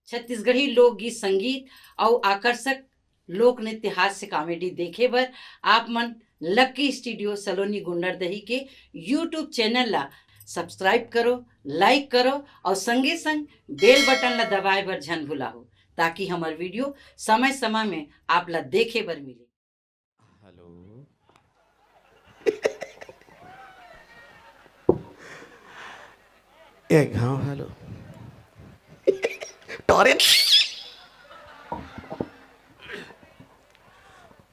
छत्तीसगढ़ी लोकगीत संगीत और आकर्षक लोक नृत्य हास्य कॉमेडी देखे बर आप मन लक्की स्टूडियो सलोनी गुंडरदही के यूट्यूब चैनल ला सब्सक्राइब करो, लाइक करो और संगे संग बेल बटन ला दबाए बर झन भुलाओ ताकि हमार वीडियो समय समय में आप ला देखे बर मिले। हेलो एक हाँ हेलो टॉरेंट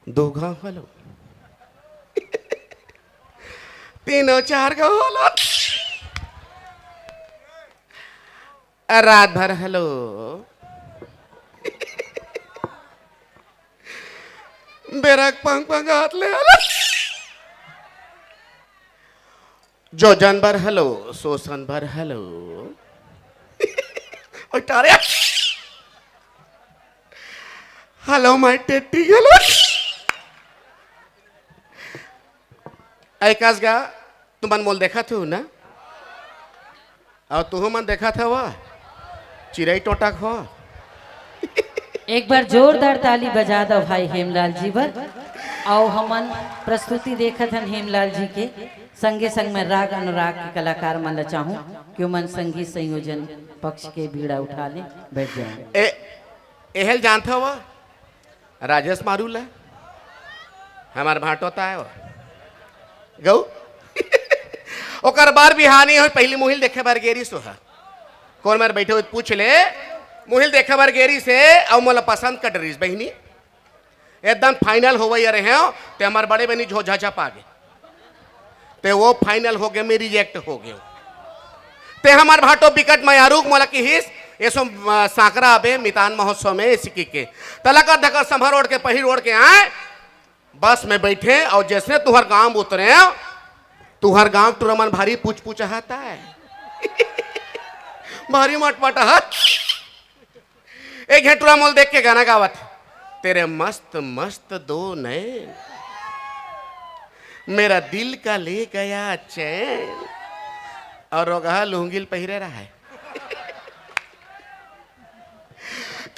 दो घाव हेलो तीनों चार घाव हेलो रात भर हेलो बेरक पंख पंख हाथ ले हेलो जो जानवर हेलो शोषण भर हेलो और तारे हेलो माय टेटी हेलो ऐकास गा तुम मन मोल देखा थे ना और तुम मन देखा था वह चिड़ई टोटा खो एक बार जोरदार ताली बजा दो भाई हेमलाल जी बर। आओ हमन प्रस्तुति देखत हन हेमलाल जी के संगे संग में राग अनुराग के कलाकार मन ला चाहूं कि मन संगीत संयोजन पक्ष के बीड़ा उठा ले बैठ जाए। एहल जानता वो राजेश मारूल है हमार भाटोता है वो गौ ओकर बार बिहानी हो पहली मुहिल देखे बार गेरी सोहा कौन मार बैठे हुए पूछ ले मुहिल देखे बार गेरी से और मोला पसंद कर डरीस बहनी एकदम फाइनल हो गई रहे हो ते हमारे बड़े बहनी झोझा पा गए ते वो फाइनल हो गए मैं रिजेक्ट हो गए ते हमार भाटो बिकट मयारूक मोला की हिस ये सो सांकरा आबे मितान महोत्सव में सिक्की के तलाकर धकर संभर ओढ़ के पहिर ओढ़ के आए बस में बैठे और जैसे तुहर गांव उतरे तुहर गांव टुरमन भारी पूछ पूछ आता है भारी मटमट हाथ एक घेटुरा मोल देख के गाना गावत तेरे मस्त मस्त दो नैन मेरा दिल का ले गया चैन और रोगा लुंगिल पहिरे रहा है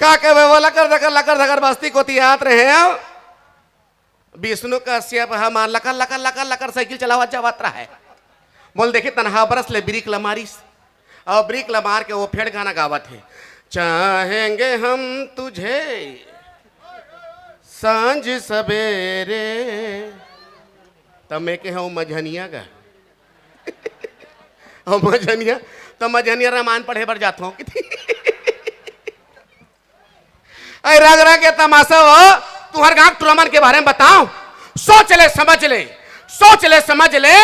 का कहे वो लकर धकर बस्ती को तियात रहे विष्णु का सिया हमार लकर लकर लकर लकर साइकिल चलावा जावत रहा है बोल देखे तनहा बरस ले ब्रिक लमारिस और ब्रिक लमार के वो फेड़ गाना गावत है चाहेंगे हम तुझे सांझ सवेरे तब मैं के हूँ मझनिया का और मझनिया तो मझनिया रामायण पढ़े बर जाता हूँ रग रग के तमाशा हो तुम्हारे गांव टुरमन के बारे में बताओ सोच ले समझ ले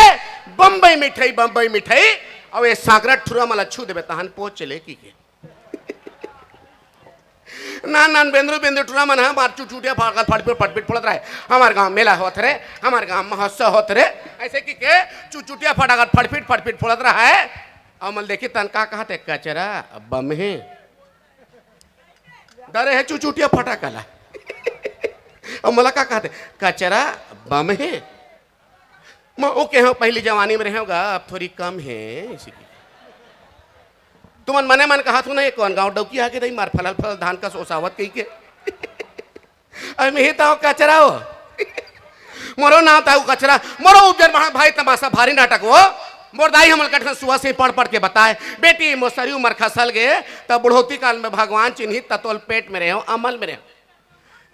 बम्बई मिठाई और ये सागरा ठुरा मला छू देवे तहन पहुंच चले की के नान बेंद्रू टुरा मन मार चुटिया फटपिट फड़त रहे हमारे गांव मेला होत रे हमारे गांव महोत्सव होत रे ऐसे की के चुटिया फटाखट फटपिट फड़त रहा है और मल देखी तन का कहते कचरा बम है डरे है चुचुटिया फटाकला और मला का कहते कचरा बम है मैं ओके हो पहली जवानी में रहेगा अब थोड़ी कम है इसी की तुमन मने मन कहा तू ना कौन गाँव डौकी आके दई मार फल धान का सोसावत कही के अरे मैं ताऊ कचरा हो मोरो ना ताऊ कचरा मोरो उपजन भाई तमाशा भारी नाटक हो मोर दाई हमल कठन सुबह से पढ़ के बताए बेटी मोसरी उमर खसल गए तब बुढ़ौती काल में भगवान चिन्ही ततोल पेट में रहे अमल में रहे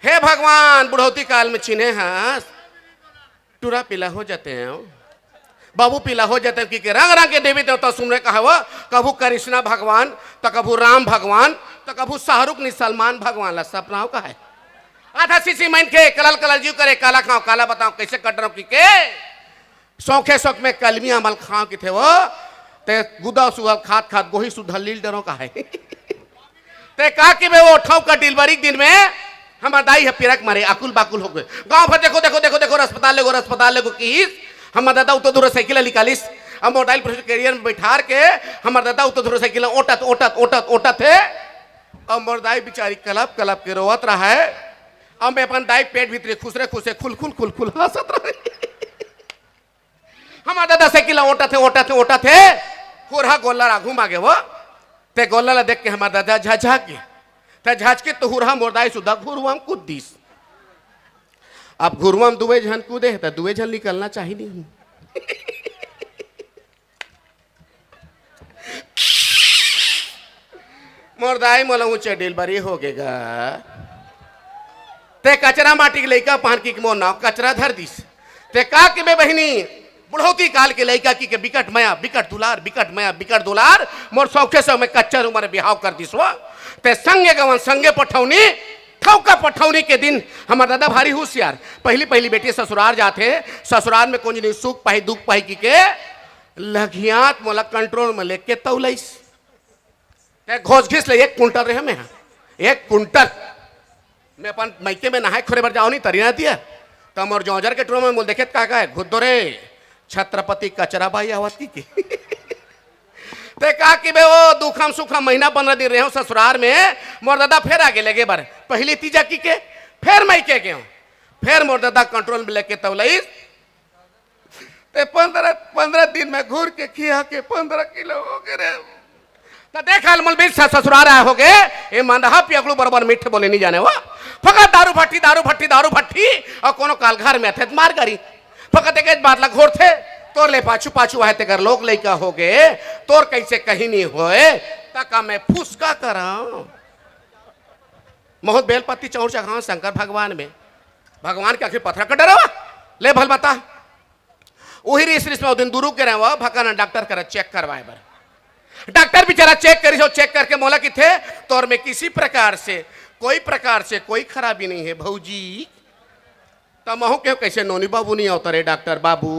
हे भगवान बुढ़ौती काल में चिन्हे हंस टूरा पीला हो जाते हैं बाबू पीला हो जाते हैं क्योंकि रंग रंग के देवी देवता सुन रहे कहा वो कभू कृष्णा भगवान तो कभू राम भगवान तो कभू शाहरुख नि सलमान भगवान ला सपना का है आधा सीसी मन के कलल जीव करे काला खाओ काला बताओ कैसे कट रहा की के शौखे शौक में कलमी अमल खाओ की थे वो ते गुदा सुगल खात गोही सुधल लील डरो का है ते का कि वो उठाओ का डिलीवरी दिन में हमार दाई है पिरक मारे अकुल बाकुल हो गए गांव भर देखो अस्पताल लेगो की हमार दादा उतो दूर साइकिल निकालिस हम मोबाइल कैरियर में बैठार के हमार दादा उतो दूर साइकिल ओटत थे और मोर दाई बेचारी कलप के रोवत रहा है और मैं अपन दाई पेट भीतर खुसरे खुल हंसत रहे हमार दादा साइकिल ओटा थे हुरहा गोल्ला घूम आगे वो ते गोल्ला देख के हमार दादा झझक गए त झाचके तो हुरहा मोरदाई सुधा घुरुआम कुद्दीस। अब घुरुआम दुबे झन कूदे तो दुबे झन निकलना चाहिए नहीं। मोरदाई मोला ऊंचे डिलबरी हो गेगा ते कचरा माटी के लइका पान की मोर नाव कचरा धर दिस ते का के बे बहिनी बुढ़ौती काल के लइका की के बिकट मया बिकट दुलार बिकट मया बिकट दुलार मोर सौखे से मैं कच्चर उम्र बिहाव कर दिस वा ते संगे गवन संगे पठौनी ठौका पठौनी के दिन हमार दादा भारी होशियार पहली पहली बेटी ससुराल जाते ससुराल में कुछ नहीं सुख पाई दुख पाई की के लघियात मोला कंट्रोल में लेके तौलैस ते घोस घिस ले 1 कुंटल रहे में 1 कुंटल मैं अपन मैके में नहाए खोरे भर जाओ नहीं तरी ना दिया तो मोर जौजर के टूर में बोल देखे का है खुद रे छत्रपति कचरा भाई आवत की ते का कि बे वो दुखम सुखम महीना 15 दिन रहे ससुराल में मोर दादा फिर आगे लगे बार पहली तीजा की के फिर मैके गए फिर मोर दादा कंट्रोल में लेके तौलैस ते 15 दिन में घूर के खिया के 15 किलो हो गए तो देखा मलबी ससुराल आया हो गए ये मंदहा पियकलू बराबर मीठे बोले नहीं जाने हुआ फकत दारू भट्टी दारू भट्टी दारू भट्टी और कोनो काल घर में थे मार करी फकत एक बात घोर थे तोर ले पाछू पाछू आए ते कर लोग लइका हो गए तोर कैसे कहीं नहीं होए तका मैं फुसका करा मोहत बेलपत्ती चौर चढ़ाओ शंकर भगवान में भगवान के आखिर पत्थर का डरा ले भल बता वही रिस में दिन दूरू के रहे भका डॉक्टर कर चेक करवाए बर डॉक्टर बेचारा चेक करी चेक करके मोला कि थे तोर में किसी प्रकार से कोई खराबी नहीं है भौजी तमहू क्यों कैसे नोनी बाबू नहीं होता रे डॉक्टर बाबू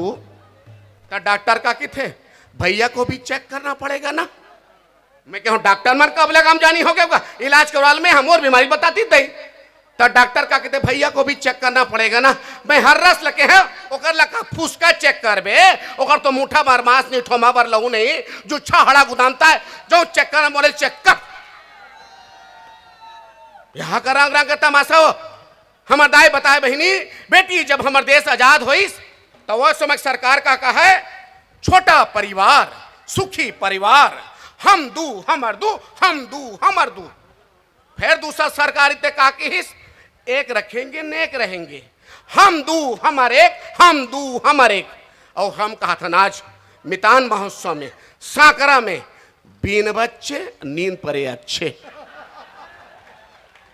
तो डॉक्टर का कि थे भैया को भी चेक करना पड़ेगा ना मैं कहूँ डॉक्टर मन कब लगा हम जानी हो गया इलाज करवाल में हम और बीमारी बताती दे तो डॉक्टर का कहते भैया को भी चेक करना पड़ेगा ना मैं हर रस लगे है ओकर लका फुसका चेक करबे ओकर तो मुठा बार मांस नहीं ठोमा बार लहू नहीं जो हड़ा गुदानता है जो चेक करना बोले चेक कर यहाँ का रंग रंग का तमाशा हो हमार दाई बताए बहिनी बेटी जब हमार देश आजाद होइस तो वह समय सरकार का कहा है छोटा परिवार सुखी परिवार हम दू हमर दू हम दू हमर दू फिर दूसरा सरकार इतने का हिस एक रखेंगे नेक रहेंगे हम दू हमारे एक हम दू हमारे एक और हम कहा था आज मितान महोत्सव में साकरा में बीन बच्चे नींद परे अच्छे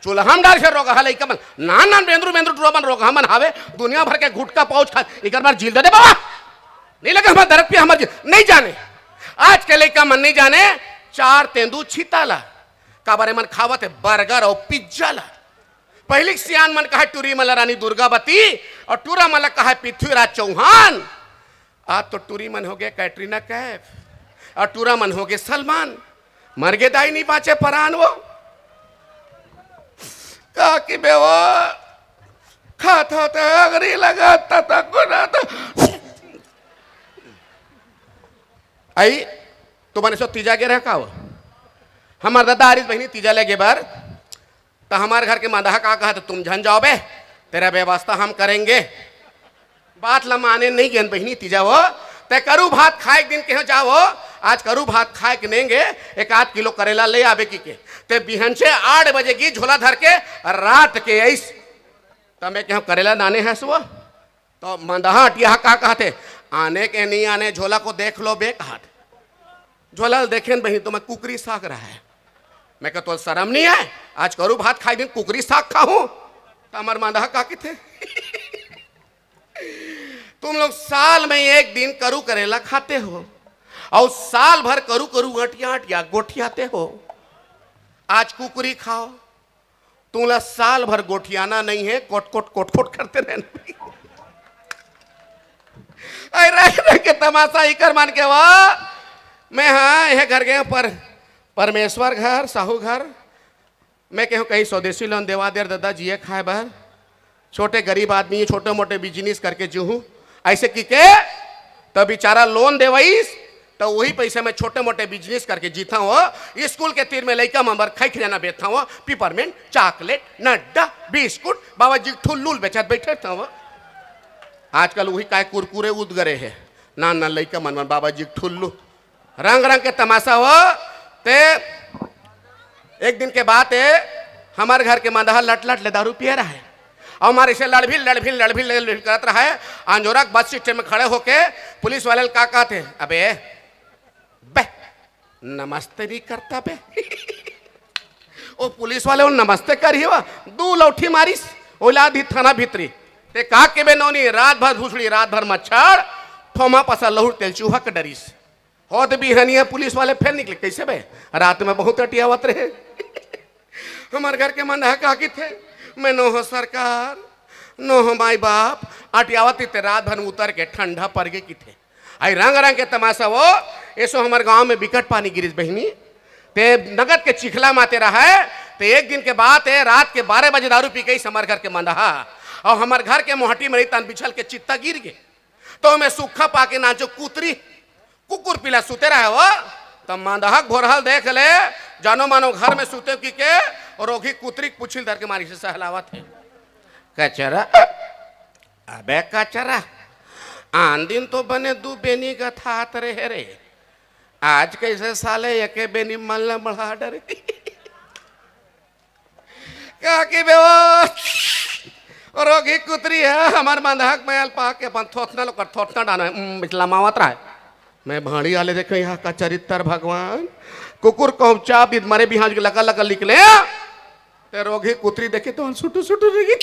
चूल्हा डाल से रोगा हल कमल नान नान बेंद्रू बेंद्रू टूरबन रोगा हमन हावे दुनिया भर के गुटका पाउच खा एक बार झील दे बाबा नहीं लगे हमारे दरद पे हमारे नहीं जाने आज के लइका मन नहीं जाने 4 तेंदू छिताला का बारे मन खावत है बर्गर और पिज्जा ला पहली सियान मन कहा टूरी मला रानी दुर्गावती और टूरा मला कहा पृथ्वीराज चौहान आज तो टूरी मन हो गए कैटरीना कैफ और टूरा मन हो गए सलमान मर गए दाई नहीं बाँचे परान वो का कि बेवा खाता था अगरी लगाता था गुना था आई तो मैंने सो तीजा के रखा हो हमार दादा आरिस बहनी तीजा लेगे बार तो हमारे घर के मादा का कहा तो तुम झन जाओ बे तेरा व्यवस्था हम करेंगे बात लमाने नहीं गेन बहनी तीजा वो ते करू भात खाए दिन के जाओ आज करू भात खाए के नेंगे 1-8 किलो करेला ले आवे की के ते बिहन से 8 बजे की झोला धर के रात के ऐस तो मैं कहूँ करेला नाने है सुबह तो मंदहा अटिया का कहते आने के नहीं आने झोला को देख लो बे कहा झोला देखे बहनी तो मैं कुकरी साग रहा है मैं कह तो शर्म नहीं है आज करू भात खाए दिन कुकरी साग खाऊं तो हमार मंदहा का थे तुम लोग साल में एक दिन करू करेला खाते हो और साल भर करू करू अटिया अटिया गोठियाते हो आज कुकरी खाओ तुम लोग साल भर गोठियाना नहीं है कोट कोट कोट कोट करते रहना रह के तमाशा ही कर मान के वाह मैं हाँ यह घर गए पर परमेश्वर घर साहू घर मैं कहूँ कहीं स्वदेशी लोन देवा देर दादा जिए खाए बार छोटे गरीब आदमी छोटे मोटे बिजनेस करके जूहू ऐसे की के तो बेचारा लोन देवाइस तो वही पैसे में छोटे मोटे बिजनेस करके जीता हो स्कूल के तीर में लइका मंबर खाई खिलाना बेचता हो पिपरमेंट चॉकलेट नड्डा बिस्कुट बाबा जी ठुल्लुल बेचत बैठे था वो आजकल वही काय कुरकुरे उद गरे है ना ना लइका मन बाबा जी ठुल्लू रंग रंग के तमाशा हो ते एक दिन के बात है हमारे घर के मंदहा लट लट ले दारू पिया रहा है और हमारे से लड़ भी करत रहा है। अंजोरा बस स्टैंड में खड़े होके पुलिस वाले का कहते, अबे बे नमस्ते नहीं करता बे ओ पुलिस वाले वो नमस्ते करी वा दू लौठी मारिस ओला दी थाना भीतरी ते का के बे नौनी रात भर भूसड़ी रात भर मच्छर थोमा पसा लहुर तेल चूहा के डरीस होत भी हनिया पुलिस वाले फिर निकले कैसे बे रात में बहुत अटियावत रहे हमारे घर के मन का की थे मैं नो हो सरकार नो हो माई बाप अटियावत थे रात भर उतर के ठंडा पड़ गए की थे आई रंग रंग के तमाशा वो ऐसो हमारे गांव में बिकट पानी गिरिस बहनी ते नगद के चिखला माते रहा है ते एक दिन के बाद है रात के 12 बजे दारू पी गई हमारे घर के मंदहा और हमारे घर के मोहटी में तन बिछल के चित्ता गिर गए तो मैं सूखा पाके नाचो कुतरी कुकुर पिला सुते रहे वो तब मंदहा घोरहल देख ले जानो मानो घर में सुते की के और ओघी कुतरी पुछिल धर के मारी से सहलावत है कचरा अबे कचरा आन दिन तो बने दू बेनी का थात रहे रे आज कैसे साले यके बेनी मल्ला बढ़ा डरे क्या कि बे वो रोगी कुतरी है हमारे मंदहक में अल्पा के अपन थोथना लोग थोथना डाना मिचला मावत रहा है मैं भाड़ी वाले देखो यहाँ का चरित्र भगवान कुकुर को चाप दी मरे भी हाँ लगा लगा निकले ते रोगी कुतरी देखे तो सुटू सुटू रही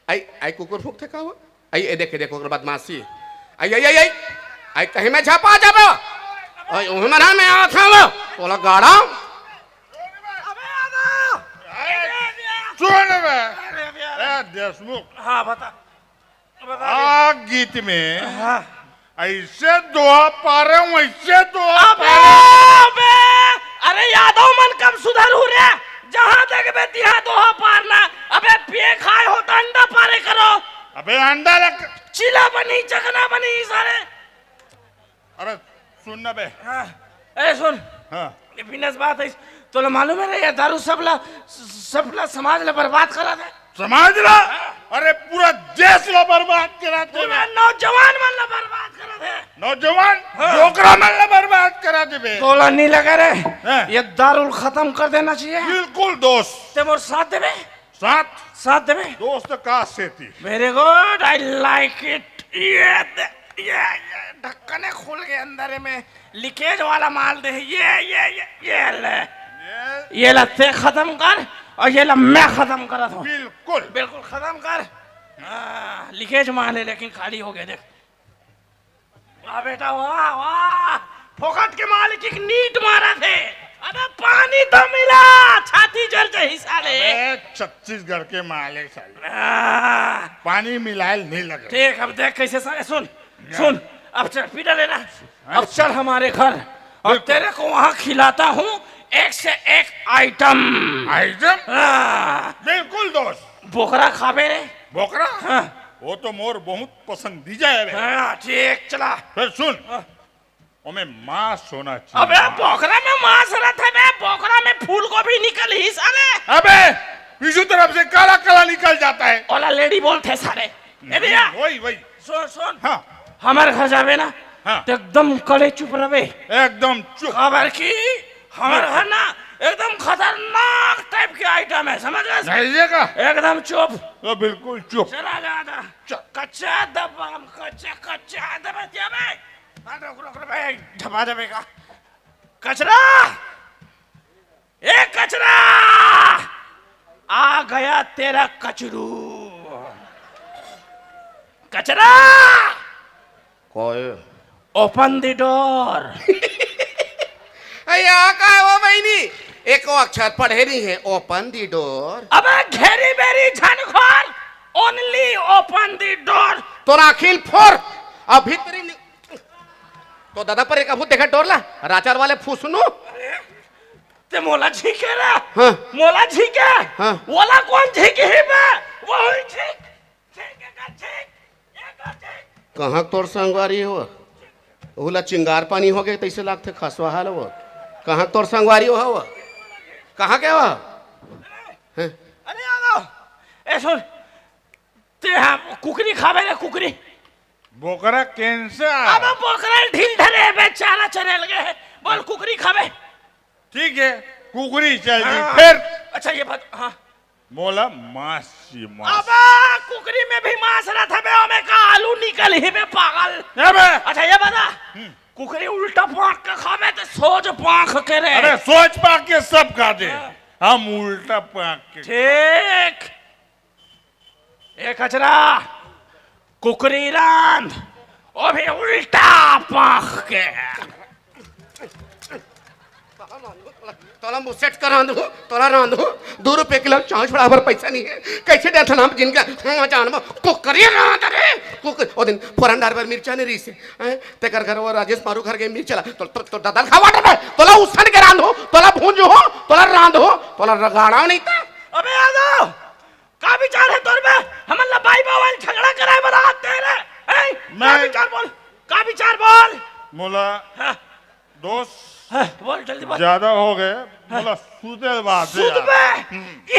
आई आई कुकुर फूक थे का वो आई ए देखे देखो बदमाशी आई आई आई आई आई कहीं में झापा जाबो आई उमरा में आ था वो तोला गाड़ा सुन बे ए देशमुख हाँ बता आ गीत में ऐसे दोहा पा रहे हूँ ऐसे दोहा अबे अबे अरे यादव मन कब सुधरू रे जहाँ तक बे तिहा दोहा पारना अबे पे खाए हो तो अंडा पारे करो अबे अंडा लग चिला बनी चकना बनी सारे अरे सुन ना बे ए सुन हाँ ये बिनस बात है तो मालूम है ये दारू सबला समाज ले बर्बाद करा दे समझ ला अरे पूरा देश ला बर्बाद करा दे पूरा नौजवान मन ला बर्बाद करा दे नौजवान जोकरा मन ला बर्बाद करा दे बे तोला नहीं लगा रे हाँ। ये दारू खत्म कर देना चाहिए बिल्कुल दोस्त ते मोर साथ देबे साथ देबे दोस्त का सेती very good I like it ये ढक्कन खोल के अंदर में लीकेज वाला माल दे ये लत्ते खत्म कर और ये मैं खत्म करा था बिल्कुल बिल्कुल खत्म कर लीकेज माल है लेकिन खाली हो गया देख वाह बेटा वाह वाह फोकट के मालिक एक नीट मारा थे अबे पानी तो मिला छाती जल जाए हिस्सा ले छत्तीसगढ़ के मालिक साले पानी मिलायल नहीं लगे ठीक अब देख कैसे सारे सुन सुन अब चल पीटा लेना अब चल हमारे घर और तेरे को वहाँ खिलाता हूँ एक से एक आइटम बिल्कुल दोस्त बोकरा खाबे रे बोकरा हाँ। वो तो मोर बहुत पसंदीदा है बे। हाँ, ठीक चला फिर सुन ओमे मांस होना चाहिए अबे बोकरा में मांस रहता है बोकरा में फूल गोभी निकल ही साले अबे इसी तरफ से काला काला निकल जाता है ओला लेडी बोलते सारे ए भैया वही वही सुन सुन हाँ हमारे घर जावे ना हाँ। तो एकदम कड़े चुप रहे एकदम चुप खबर की हमारे घर ना एकदम खतरनाक टाइप के आइटम है समझ गए जाइएगा एकदम चुप तो बिल्कुल चुप चला जाता कच्चा दबाम कच्चा दबा दिया बे रुक रुक बे ढपा देगा कचरा ए कचरा आ गया तेरा कचरू कचरा कोई ओपन द डोर अया का है वो बहनी एक अक्षर पढ़े नहीं है ओपन दी डोर अबे घेरी बेरी झनखोर ओनली ओपन द डोर तो राखिल फोर अब भीतरी तो दादा पर एक अभूत देखा डोरला राचार वाले फूसनो ते मोला झीके रे हाँ। मोला झीके हाँ। वाला कौन झीके ही बे वो ही झीक झीके का झीक ये का झीक कहाँ तोर संगवारी हो उला चिंगार पानी हो गए तैसे लागते खसवा हाल वो कहाँ तोर संगवारी हो वो कहाँ के हो अरे आओ ए सुन ते हम कुकरी खावे रे कुकरी बोकरा कैंसर अब बोकरा ढील धरे बेचारा चले लगे बोल कुकरी खावे ठीक है कुकरी चल दी फिर अच्छा ये बात हाँ बोला मासी मास अबे कुकरी में भी मांस रहता बे हमें का आलू निकल ही बे पागल अबे अच्छा ये बता कुकरी उल्टा पाक के खावे तो सोच पाक के रे अरे सोच पाक के सब खा दे हम उल्टा पाक के ठीक ए कचरा कुकरी रांध वो भी उल्टा पाक के तोला मुसेट कर रांधू तोला रांधू 2 रुपए किलो चाँच बराबर पैसा नहीं है कैसे देता नाम जिनका जान कुकरी रांध रे कुकर ओ दिन फोरन डार मिर्चा ने रीसे ते कर घर वो राजेश मारू घर के मिर्चा तो दादा खा वाटर में तोला उसन के रांधो तोला भूंजो हो तोला रांधो तोला रगाड़ा नहीं था अबे यादव का विचार है तोर में हम लबाई बावल झगड़ा कराए बरात तेरे का विचार बोल का विचार बोल बोला हाँ, दोस्त हाँ, बोल जल्दी बोल ज्यादा हो गए बोला सूते बात है सुध यार। में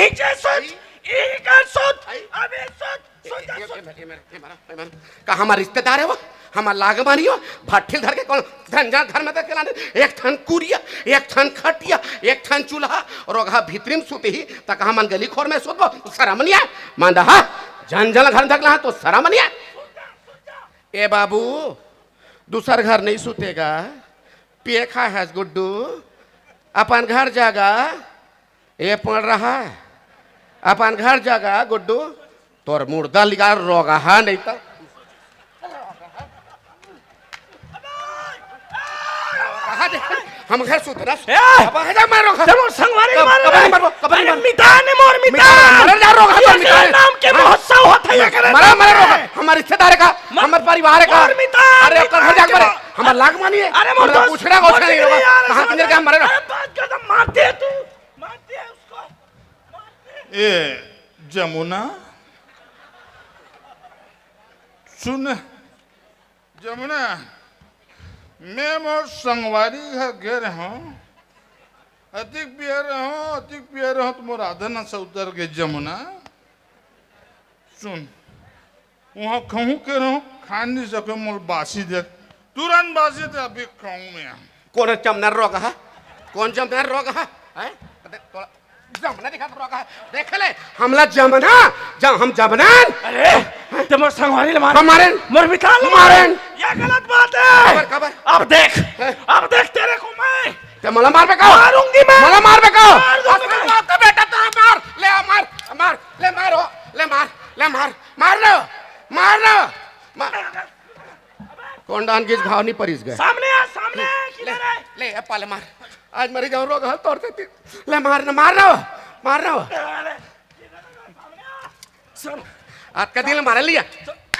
इजे सुध इका सुध अबे सुध का हमारा रिश्तेदार है वो हमारा लाग मानी हो भट्ठिल धर के कौन धंजा घर में तक एक थान कुरिया एक थान खटिया एक थान चूल्हा और ओघा भीतरी में सुते ही तक हमन गली खोर में सुतबो शरमनिया मांदा हा जंजल घर तक ला तो शरमनिया ए बाबू दूसर घर नहीं सुतेगा पेखा है गुड्डू अपन घर जागा ये पड़ रहा है अपन घर जागा गुड्डू तोर मुर्दा लिगा रोगा है नहीं तो हम घर सुतरा अब है मारो जब संगवारी कबर मारो अरे मिताने मोर मितान मर जा रोगा तो ये मितान नाम के महोत्सव होता है करे मरा मरा रोगा हमारे रिश्तेदार का हमारे परिवार का मोर मितान अरे ओकर घर जाके मरे हमार लाग मानिए अरे मोर दोस्त पूछड़ा को नहीं रोगा कहां किधर का मरे अरे बात कर मारते है तू मारते है उसको ए जमुना सुन जमुना मैं मोर संगवारी घर गए रहा अधिक पियर रहा तो मोर आधा न से उतर के जमुना सुन वहाँ कहूँ के रहो खान नहीं सके मोर बासी दे तुरंत बासी दे अभी खाऊं मैं कौन चमनर रोगा है कौन चमनर रोगा है जमना दिखा रोगा है देख ले हमला जमना जब हम जमनान अरे तुम संगवारी मार हमारे मोर मितान मारे ये गलत बात है खबर अब देख तेरे को मैं ते मला मार बेका मारूंगी मैं मला मार बेका मार दूंगा मैं। तो बेटा तो मार ले मार मार ले मारो ले मार ले मार मार लो मार लो मार कौन डान किस घाव नहीं परिस गए सामने आ सामने किधर है ले पाले मार आज मरी जाऊं रोग हल तोड़ देती ले मार ना मार ना सुन आज का दिल मार लिया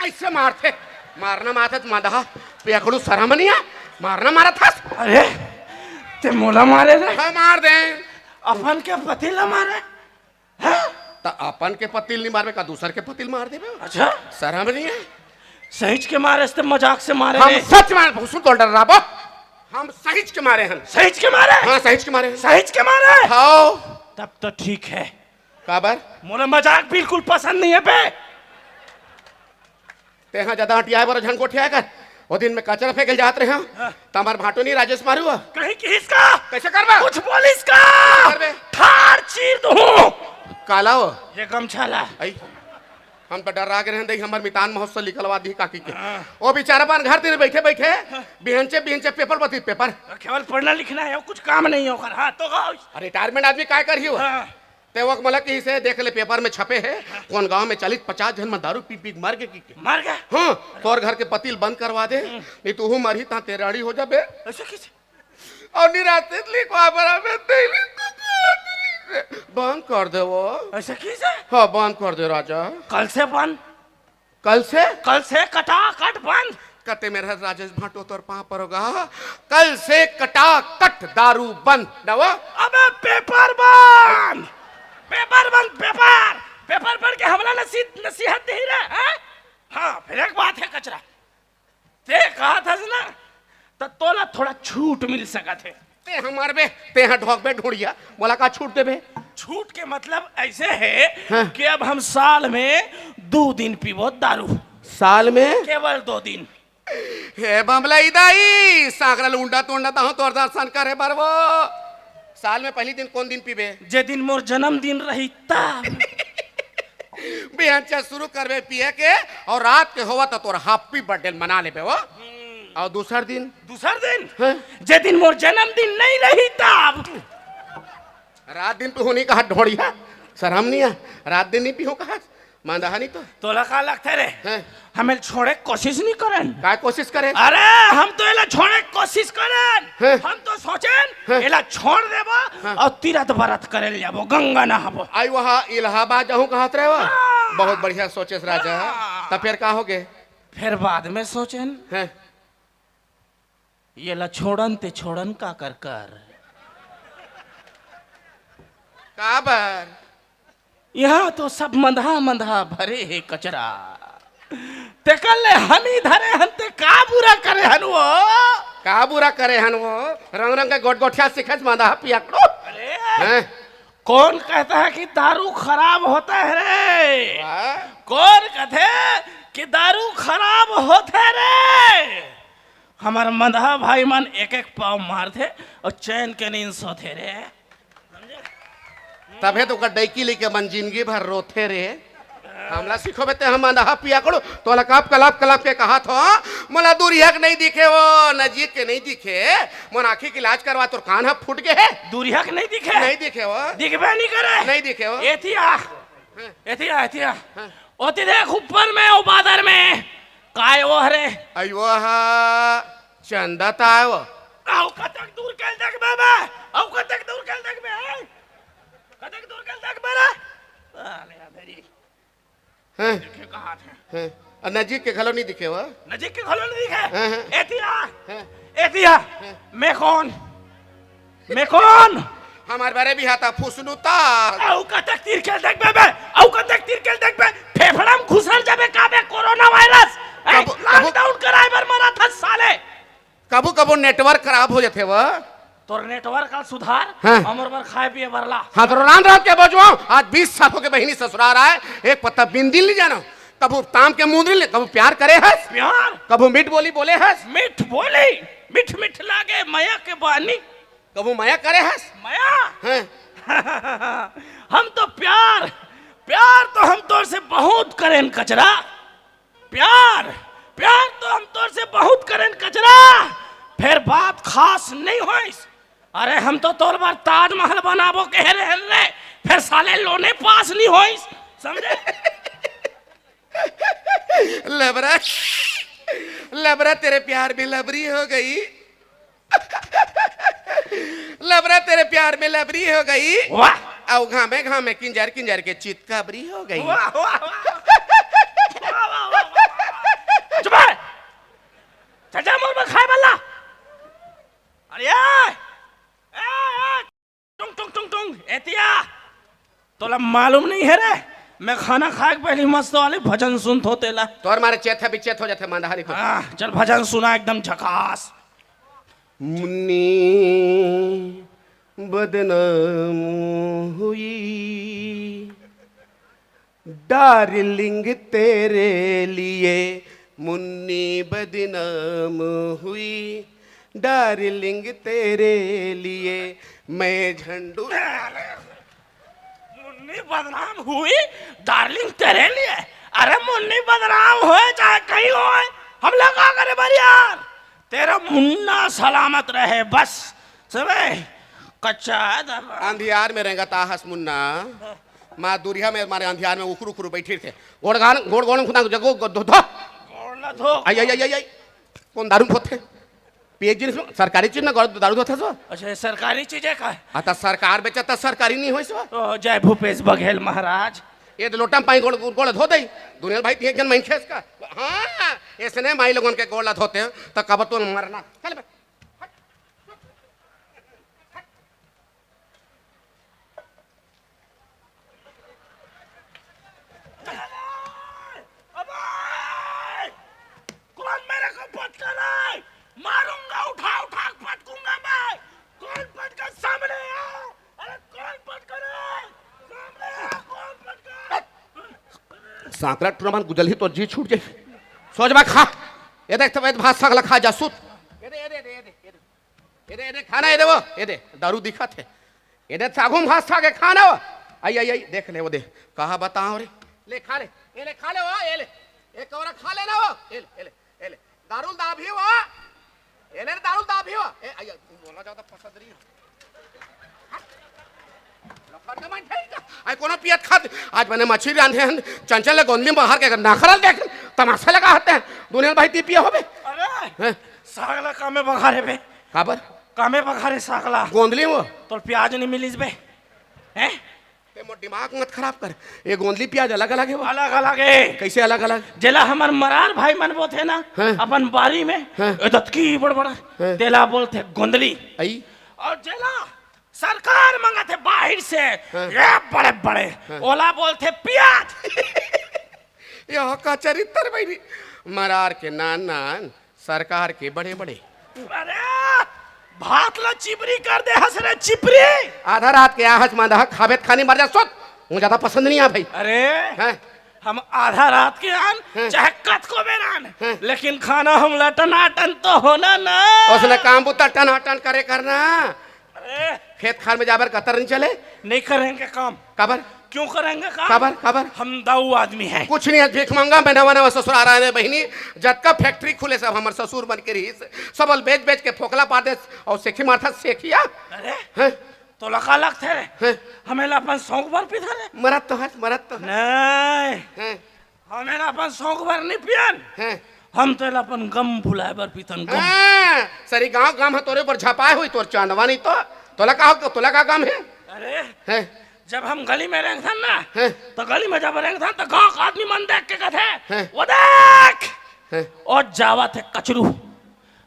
ऐसे मारते मारना माथा मादा पेखड़ू शरमनिया मारना मारा था अरे ते मोला मारे रे हाँ मार दे अपन के पतिला मारे तो अपन के पतिल नहीं मारबे का दूसर के पतिल मार देबे अच्छा शरमनिया सहीच के मारे से माजाक से मारे हम रे सच मार भूसुर तो डर रहा हम सहीच के मारे हैं सहीच के मारे हाँ सहीच के मारे हैं सहीच के मारे हाँ तब तो ठीक है काबर मोला मजाक बिल्कुल पसंद नहीं है बे ते हाँ ज्यादा हटिया बार झन कोठिया कर वो दिन में कचरा फेंकल जात रहे हैं तमार भाटो नहीं राजेश मारू कहीं किसका कैसे करबा कुछ बोल इसका करबे? ठार चीर दूं काला हो ये गमछा ला आई हम तो डर रहा के हमार मितान महोत्सव लिखलवा दी काकी के वो बेचारा पान घर तेरे बैठे बैठे बिहनचे पेपर बती पेपर केवल पढ़ना लिखना है कुछ काम नहीं होकर हाँ तो गाओ रिटायरमेंट आदमी काय करी हो हाँ। ते वक्त मला की से देख ले पेपर में छपे है कौन गांव में 40-50 जन में दारू पी पी मर के की मार गया हाँ तोर घर के पतिल बंद करवा दे नहीं तू मरी ता तेराड़ी हो जाबे ऐसे कैसे और निराशित लिखवा बराबर तेली बंद कर दे वो ऐसे कैसे हाँ बंद कर दे राजा कल से बंद कल से कटा कट बंद कते मेरा राजेश भाटो तोर पा पर होगा कल से कटा कट दारू बंद नवा अबे पेपर बंद पेपर पढ़ के हमला नसीहत नहीं रहा है हाँ फिर एक बात है कचरा ते कहा था ना तो तोला थोड़ा छूट मिल सका थे ते हमार बे ते हाँ ढोक बे ढूंढिया बोला का छूट दे बे छूट के मतलब ऐसे है हाँ। कि अब हम साल में 2 दिन पीबो दारू साल में केवल 2 दिन हे बमला इदाई सागरा लुंडा तोंडा ता तोर दर्शन करे बरवो साल में पहली दिन कौन दिन पीबे? जे दिन मोर जन्मदिन रही तब। बिहान शुरू करबे पिए के और रात के होवा तो तोर हैप्पी बर्थडे मना लेबे वो। और दूसर दिन? दूसर दिन हाँ? जे दिन मोर जन्मदिन नहीं रही तब। रात दिन पे होनी कहा ढोड़िया शर्म नहीं है, रात दिन नहीं पियो कहा मांदा नहीं तो तोला का लगते रे हैं? हमें छोड़े कोशिश नहीं करन। काय कोशिश करे? अरे हम तो एला छोड़े कोशिश करन। हैं? हम तो सोचेन हैं? एला छोड़ देबो और तीरथ व्रत करे जाबो, गंगा नहाबो। आई वहाँ इलाहाबाद जाऊँ कहत रहे वो। बहुत बढ़िया सोचेस राजा। तब फिर का हो गए? फिर बाद में सोचेन हैं? ये ला छोड़न ते छोड़न का कर कर का बर? यहाँ तो सब मंधा मंधा भरे है कचरा। ते कल ले हमी धरे हन ते का बुरा करे हन वो। का बुरा करे हन वो? रंग रंग के गोट गोठिया सिखत मांदा पिया करो। अरे हैं? कौन कहता है कि दारू खराब होता है रे? वाह, कौन कहते है कि दारू खराब होता है रे? हमार मंधा भाई मन एक एक पाव मारते और चैन के नींद सोते रे। तबे तो डैकी लेके मन जिंदगी भर रोथे रे। हमला सिखो बेते हम अंधा पिया करो तो लकाप कलाप कलाप के कहा था मला दूरिया के नहीं दिखे वो, नजीक के नहीं दिखे। मन आँखी की इलाज करवा तो कान हा फूट गए। दूरिया के नहीं दिखे? नहीं दिखे वो, दिखबे नहीं करे। नहीं दिखे वो। एथिया एथिया एथिया ओती देख ऊपर में ओ बादर में काय वो हरे। अयो हा चंदा ताव आओ कतक दूर कल देख बाबा, आओ कतक दूर कल देख बे, कतक दूर कल देख बेरा। अरे अधरी हैं देखे कहां थे? हैं और नजीक के घलो नहीं दिखे वो। नजीक के घलो नहीं हाँ, हाँ। दिखे। एथिया हैं? एथिया मैं कौन? मैं कौन? हमारे बारे भी हाथा फुसनुता। आओ कतक तीर कल देख बे, आओ कतक तीर कल देख बे। फेफड़ा में घुसल जाबे काबे कोरोना वायरस। लॉकडाउन कराए बर मरा था साले। कबू कबू नेटवर्क खराब हो जाते वो। तोर नेटवर्क का सुधार हाँ। हमर बर खाए पिए बरला। हाँ तो रान रात के बजवाओ आज 20 साल हो के बहनी ससुराल आए एक पत्ता बिंदिल नहीं जाना। कबू ताम के मुंह ले, कबू प्यार करे हस, प्यार कबू मीठ बोली बोले हस, मिठ बोली मिठ मिठ लागे मया के बानी। कबू माया करे हस। मया हैं? हम तो प्यार प्यार तो हम तोर से बहुत करें कचरा। प्यार प्यार तो हम तोर से बहुत करें कचरा। फिर बात खास नहीं होइस। अरे हम तो तोर बार ताजमहल बनाबो कह रहे रे, फिर साले लोने पास नहीं होइस, समझे? लबरा लबरा तेरे प्यार में लबरी हो गई। लबरा तेरे प्यार में लबरी हो गई। वाह और घामे घामे किंजर किंजर के चितकाबरी हो गई। वाह वाह वाह। चुप है, चाचा मोर में खाए बल्ला। अरे टुंग टुंग टुंग टुंग एतिया तोला मालूम नहीं है रे, मैं खाना खाए के पहले मस्त वाले भजन सुनत होते ला। तोर मारे चेत है बिचेत हो जाते मंदाहारी को। चल भजन सुना एकदम झकास। मुन्नी बदनाम हुई डार्लिंग तेरे लिए, मुन्नी बदनाम हुई डार्लिंग तेरे लिए, मैं झंडू। मुन्नी बदनाम हुई डार्लिंग तेरे लिए। अरे मुन्नी बदनाम होए चाहे कहीं होए, हम लोग क्या करे बारी यार। तेरा मुन्ना सलामत रहे बस, समझे? कच्चा अंधियार में रहेगा ताहस मुन्ना। माँ दूरिया में हमारे अंधियार में उखरू उखरू बैठी थे। गोड़ गोड़ खुदा जगो धो धो। आई आई आई आई कौन दारू धोते? पिए जिनिस सरकारी चीज ना दारू धोते सो। अच्छा सरकारी चीजें का है? आता सरकार बेचता सरकारी नहीं होई सो। तो जय भूपेश बघेल महाराज। ये तो लोटा पाई गोड़ गोड़ धो दई दुनिया भाई एक जन मैं खेस का। हाँ ऐसे माई लोगन के गोड़ धोते हैं तो कब तो मरना। चल बे कौन मेरे को पटका रहा है? मारूंगा, उठा उठा पटकूंगा मैं। कौन पटका सामने है? अरे कौन पटका रहा है? सामने है, कौन पटका? सांकरा टूरमान गुजल ही तो जी छूट जाए। सोच बा खा ये देख तो भात साग खा जा सुत। ये दे खाना ये दे वो ये दे दारू दिखा थे इधर सागुम घास खा के खाना हो। आई आई आई देख ले वो दे कहा बताओ रे ले खा ले ये ले खा ले वो ये ले एक और खा लेना वो ये ले दारुल दा भी वो ये ले दारुल दा भी वो ए आई तू बोला ज्यादा पसंद नहीं आई कोनो पियत खा आज मैंने मछली रांधे हैं चंचल ले गोंदली बाहर के नाखरल देख तमाशा लगा हते हैं दुनिया भाई ती पिया होबे अरे सागला कामे बखारे बे खबर कामे बखारे सागला गोंदली वो तो प्याज नहीं मिलिस बे हैं ते मोर दिमाग मत खराब कर ये गोंदली प्याज अलग अलग है वो अलग अलग है कैसे अलग अलग जेला हमर मरार भाई मन वो थे ना हाँ। अपन बारी में हाँ। दतकी बड़ बड़ा हाँ। तेला बोलते गोंदली आई और जेला सरकार मंगाते बाहर से ये बड़े बड़े ओला बोलते प्याज यह का चरित्र भाई मरार के नान नान सरकार के बड़े बड़े अरे भात ला चिपरी कर दे हंस रे चिपरी आधा रात के आहज मांदा खाबेत खानी मर जा सोत मुझे ज्यादा पसंद नहीं आ भाई अरे हैं हम आधा रात के आन चाहे कत को बेरान लेकिन खाना हम लटनाटन तो होना ना उसने काम बुता टन टन करे करना अरे खेत खार में जाबर कतर नहीं चले नहीं करेंगे काम कबर क्यों करेंगे काम खबर खबर हम दाऊ आदमी हैं कुछ नहीं भीख मांगा मैं नवा नवा ससुर आ रहा है बहनी जब का फैक्ट्री खुले सब हमारे ससुर बन के रही सबल बेच बेच के फोकला पा दे और सेखी माथा सेखिया अरे हैं तो लगा लगते रे हैं हमें अपन शौक भर पीता रे मरत तो है मरत तो है नहीं हैं हमें अपन शौक भर नहीं पियन हैं हम तो अपन गम भुलाए बर पीतन गम हाँ, सरी गांव गांव है तोरे पर झपाए हुई तोर चांदवा नहीं तो तोला का काम है अरे हैं जब हम गली में रहते ना हैं तो गली में जब रहते तो गांव का आदमी मन देख के कहते हैं। वो देख हैं और जावा थे कचरू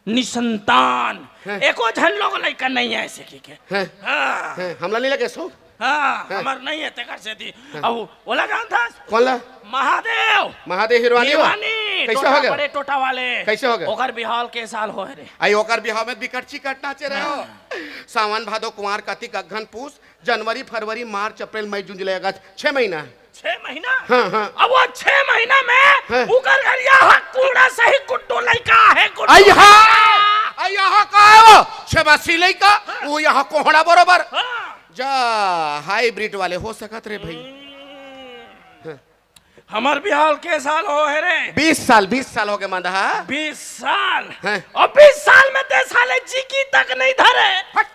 निसंतान हैं। एको झन लोग लइका नहीं है ऐसे की के हैं हाँ हैं हमला नहीं लगे सो हाँ हमार नहीं है तेकर से थी अब बोला जानता कौन ला महादेव महादेव हिरवानी हुआ? दीवानी, कैसे टोटा हो गया बड़े टोटा वाले कैसे हो गया? ओकर बिहाल के साल हो रे आई ओकर बिहाव में बिकट चिकट नाचे रहे हो सावन भादो कुमार कार्तिक अघन पूस जनवरी फरवरी मार्च अप्रैल मई जून जुलाई अगस्त 6 महीना है 6 महीना हाँ, हाँ। अब वो 6 महीना में हाँ। उकर घर यहाँ कूड़ा सही कुट्टो लइका है कुट्टो आई यहाँ का है वो छबासी लइका वो यहाँ कोहड़ा बरोबर हाँ। जा हाइब्रिड वाले हो सकत रे भाई हमार बिहाल के साल हो है रे 20 साल हो गए मंदा 20 साल हाँ। और 20 साल में ते साले जिगी तक नहीं धरे हट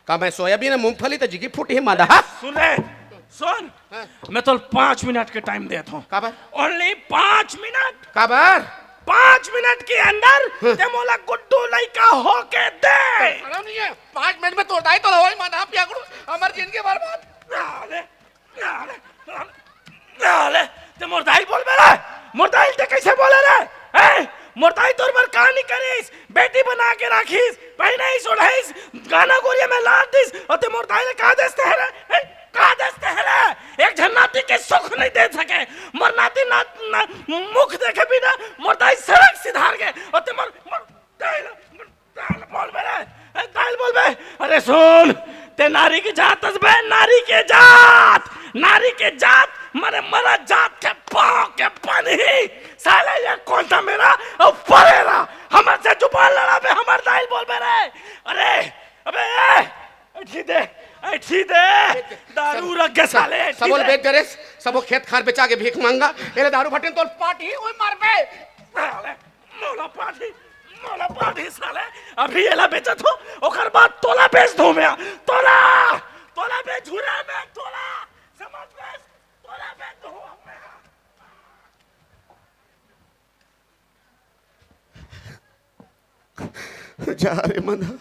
का मैं सोयाबीन मूंगफली तो जिगी फूटी है मंदा सुन ले सुन मैं तो 5 मिनट के टाइम देता हूँ काबर ओनली 5 मिनट काबर 5 मिनट के अंदर ते मोला गुड्डू लइका होके दे नहीं है 5 मिनट में तोड़ाई तो होई मंदा पिया करू हमार जिंदगी बर्बाद नाले ते मोरदाई बोल बेला मोरदाई ते कैसे बोले रे ए मोरदाई तोर पर कहानी करिस बेटी बना के राखिस पहनाइस ओढ़ाइस गाना गोरिया में लाद दिस और ते मोरदाई ने कहा देते है रे कहा देते है रे एक जन्नती के सुख नहीं दे सके मरनाती ना मुख देखे बिना मोरदाई सड़क सिधार गए और ते मोरदाई बोल बेला दाल बोल बे अरे सुन ते नारी की जात बे नारी के जात मरे मरा जात के पाँव के पानी साले ये कौन था मेरा और परेरा हमर से जुबान लड़ा बे हमर दाल बोल बे रे अरे अबे ऐठी दे दारू रख के साले सबोल बेच करे सबो खेत खार बेचा के भीख मांगा एले दारू फटे तो पार्टी ओए मार बे मोला पार्टी साले अभी एला बेचा तो ओकर बाद तोला बेच दो मैं तोला बेच झूरा में तोला समझ बेच तोला बेच दो जा रे मंदा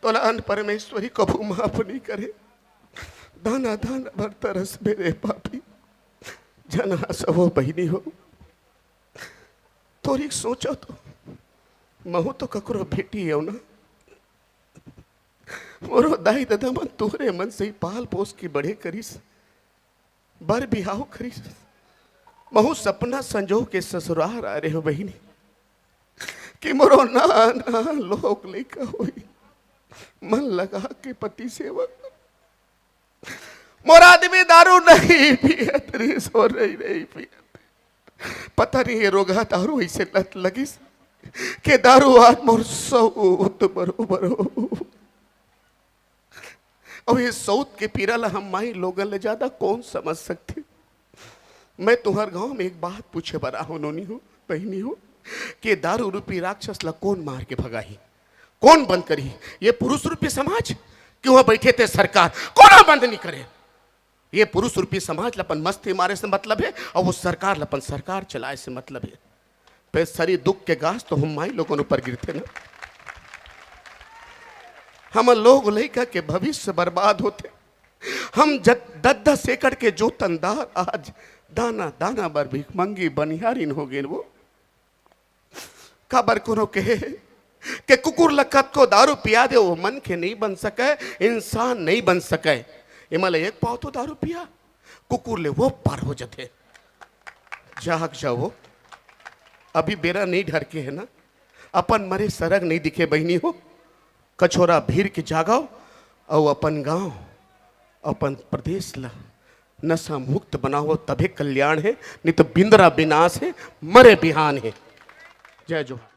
तोला अन परमेश्वरी कभू माफ नहीं करे दाना दाना भर तरस मेरे पापी जना सबो बहिनी हो तोरी सोचो तो महू तो ककरो बेटी है ना मोरो दाई दादा मन तोहरे मन से ही पाल पोस की बड़े करीस बर बिहाव करीस महू सपना संजो के ससुराल आ रहे हो बहिनी कि मोरो ना ना लोग लेका होई मन लगा के पति सेवक मोरा आदमी दारू नहीं पियत रे सो नहीं पियत पता नहीं ये रोगा दारू ऐसे लत लगिस के दारू आज मोर सौत बरोबर हो और ये सऊत के पीरा ला हम माई लोगन ले ज्यादा कौन समझ सकते। मैं तुम्हार गांव में एक बात पूछे बरा हो नोनी हो बहनी हो कि दारू रूपी राक्षस ला कौन मार के भगाही, कौन बंद करी? ये पुरुष रूपी समाज क्यों बैठे थे सरकार, कौन बंद नहीं करे? ये पुरुष रूपी समाज लपन मस्ती मारे से मतलब है और वो सरकार लपन सरकार चलाए से मतलब है। पे सारी दुख के गाछ तो हम माई लोगों ऊपर गिरते ना। हम लोग लड़का के भविष्य बर्बाद होते। हम 10-10 एकड़ के जो तंदार आज दाना दाना बर भीख मंगी बनिहारिन हो गए। वो खबर को कहे कि कुकुर लखत को दारू पिया दे वो मन के नहीं बन सके, इंसान नहीं बन सके। इमले एक पाव तो दारू पिया कुकुर ले वो पार हो जाते। जाग जाओ अभी बेरा नहीं ढर के है ना, अपन मरे सरग नहीं दिखे बहनी हो। कछोरा भीड़ के जागाओ और अपन गांव अपन प्रदेश ला नशा मुक्त बनाओ, तभी कल्याण है, नहीं तो बिंदरा विनाश है, मरे बिहान है। जय जोहार।